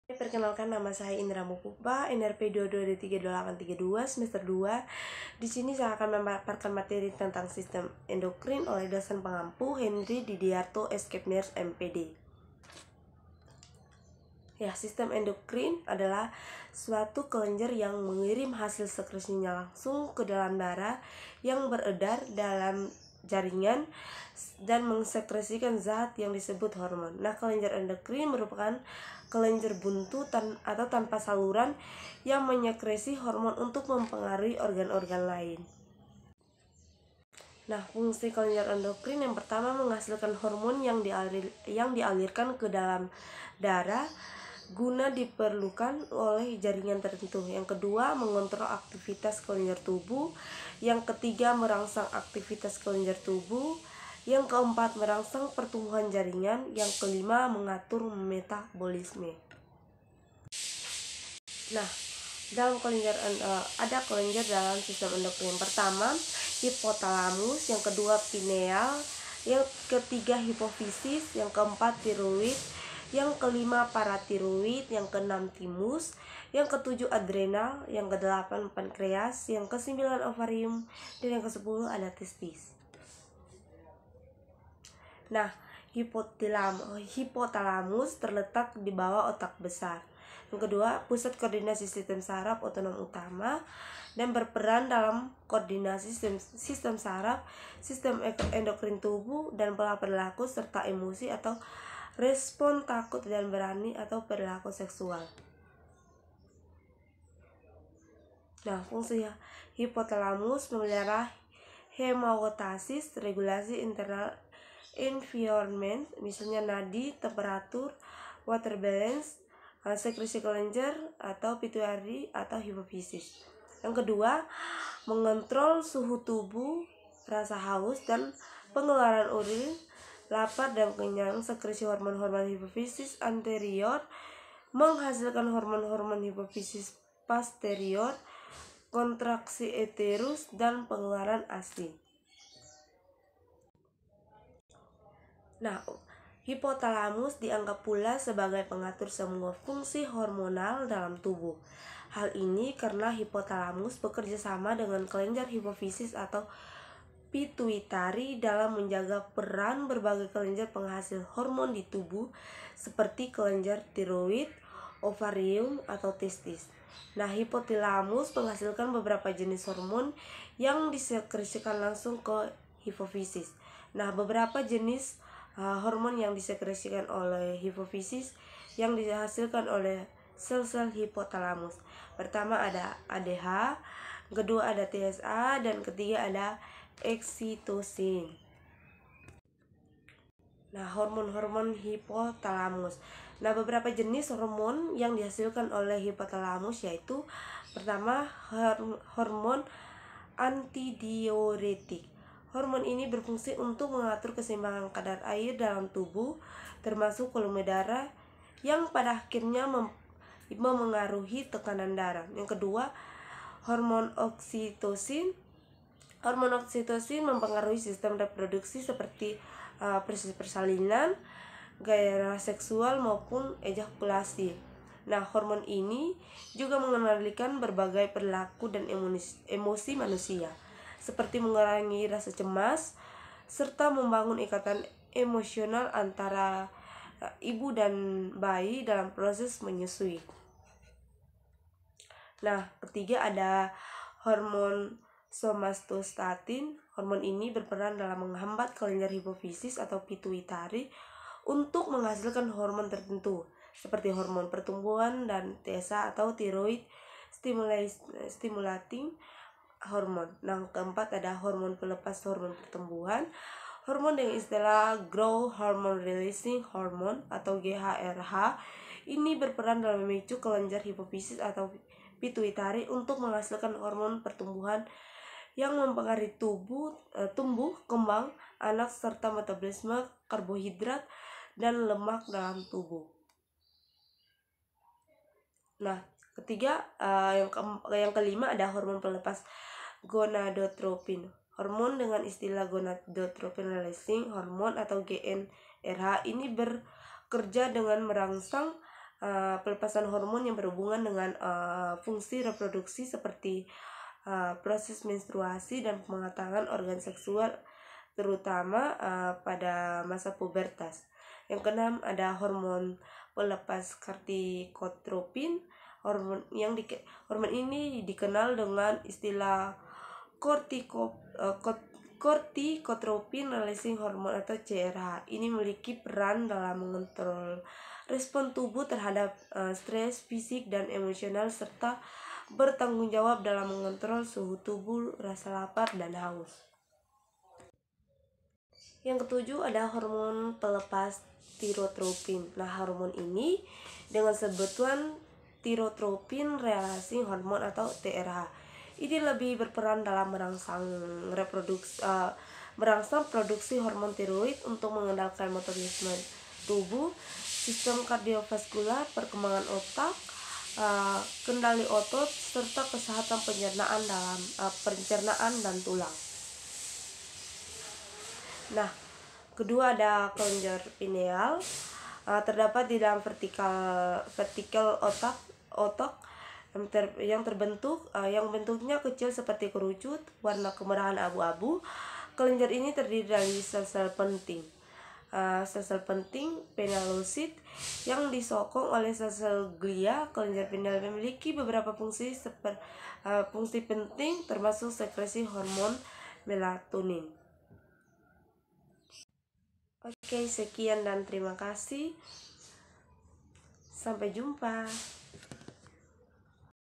Perkenalkan, nama saya Indra Mukupa, NRP 22D32832 semester 2. Di sini saya akan memaparkan materi tentang sistem endokrin oleh dosen pengampu Henry Didiarto Eskepners MPD. Ya, sistem endokrin adalah suatu kelenjar yang mengirim hasil sekresinya langsung ke dalam darah yang beredar dalam jaringan dan mensekresikan zat yang disebut hormon. Nah, kelenjar endokrin merupakan kelenjar buntu atau tanpa saluran yang menyekresi hormon untuk mempengaruhi organ-organ lain. Nah, fungsi kelenjar endokrin yang pertama menghasilkan hormon yang dialirkan ke dalam darah guna diperlukan oleh jaringan tertentu. Yang kedua, mengontrol aktivitas kelenjar tubuh. Yang ketiga, merangsang aktivitas kelenjar tubuh. Yang keempat, merangsang pertumbuhan jaringan. Yang kelima, mengatur metabolisme. Nah, ada kelenjar dalam sistem endokrin. Yang pertama, hipotalamus. Yang kedua, pineal. Yang ketiga, hipofisis. Yang keempat, tiroid. Yang kelima, paratiroid. Yang keenam, timus. Yang ketujuh, adrenal. Yang kedelapan, pankreas. Yang kesembilan, ovarium. Dan yang kesepuluh ada testis. Nah, hipotalamus terletak di bawah otak besar. Yang kedua, pusat koordinasi sistem saraf otonom utama dan berperan dalam koordinasi sistem saraf, sistem endokrin tubuh, dan pola perilaku serta emosi atau respon takut dan berani atau perilaku seksual. Nah, fungsi hipotalamus memelihara hemostasis, regulasi internal environment, misalnya nadi, temperatur, water balance, sekresi kelenjar atau pituitari atau hipofisis. Yang kedua, mengontrol suhu tubuh, rasa haus dan pengeluaran urin, lapar dan kenyang, sekresi hormon-hormon hipofisis anterior, menghasilkan hormon-hormon hipofisis posterior, kontraksi uterus dan pengeluaran ASI. Nah, hipotalamus dianggap pula sebagai pengatur semua fungsi hormonal dalam tubuh. Hal ini karena hipotalamus bekerja sama dengan kelenjar hipofisis atau pituitari dalam menjaga peran berbagai kelenjar penghasil hormon di tubuh seperti kelenjar tiroid, ovarium, atau testis. Nah, hipotalamus menghasilkan beberapa jenis hormon yang disekresikan langsung ke hipofisis. Nah, beberapa jenis hormon yang disekresikan oleh hipofisis yang dihasilkan oleh sel-sel hipotalamus. Pertama ada ADH, kedua ada TSA, dan ketiga ada oksitosin. Nah, hormon-hormon hipotalamus. Nah, beberapa jenis hormon yang dihasilkan oleh hipotalamus yaitu pertama, hormon antidiuretik. Hormon ini berfungsi untuk mengatur keseimbangan kadar air dalam tubuh, termasuk volume darah, yang pada akhirnya memengaruhi tekanan darah. Yang kedua, hormon oksitosin. Hormon oksitosin mempengaruhi sistem reproduksi seperti proses persalinan, gairah seksual maupun ejakulasi. Nah, hormon ini juga mengendalikan berbagai perilaku dan emosi manusia, seperti mengurangi rasa cemas serta membangun ikatan emosional antara ibu dan bayi dalam proses menyusui. Nah, ketiga ada hormon somatostatin. Hormon ini berperan dalam menghambat kelenjar hipofisis atau pituitari untuk menghasilkan hormon tertentu seperti hormon pertumbuhan dan TSA atau thyroid stimulating hormon. Nah, keempat ada hormon pelepas hormon pertumbuhan. Hormon dengan istilah growth hormone releasing hormone atau GHRH ini berperan dalam memicu kelenjar hipofisis atau pituitari untuk menghasilkan hormon pertumbuhan yang mempengaruhi tumbuh kembang anak serta metabolisme karbohidrat dan lemak dalam tubuh. Nah, ketiga, yang kelima ada hormon pelepas gonadotropin. Hormon dengan istilah gonadotropin releasing hormone atau GnRH ini bekerja dengan merangsang pelepasan hormon yang berhubungan dengan fungsi reproduksi seperti proses menstruasi dan pematangan organ seksual, terutama pada masa pubertas. Yang keenam ada hormon pelepas kortikotropin. Hormon ini dikenal dengan istilah kortikotropin releasing hormone atau CRH. Ini memiliki peran dalam mengontrol respon tubuh terhadap stres fisik dan emosional, serta bertanggung jawab dalam mengontrol suhu tubuh, rasa lapar, dan haus. Yang ketujuh ada hormon pelepas tirotropin. Nah, hormon ini dengan sebutan tirotropin releasing hormone atau TRH. Ini lebih berperan dalam merangsang produksi hormon tiroid untuk mengendalikan metabolisme tubuh, sistem kardiovaskular, perkembangan otak, kendali otot, serta kesehatan pencernaan dan tulang. Nah, kedua ada kelenjar pineal. Terdapat di dalam vertikal otak yang bentuknya kecil seperti kerucut, warna kemerahan abu-abu. Kelenjar ini terdiri dari sel-sel penting. Sel-sel penting pinealosit yang disokong oleh sel-sel glia. Kelenjar pineal memiliki beberapa fungsi penting, termasuk sekresi hormon melatonin. Oke, sekian dan terima kasih. Sampai jumpa.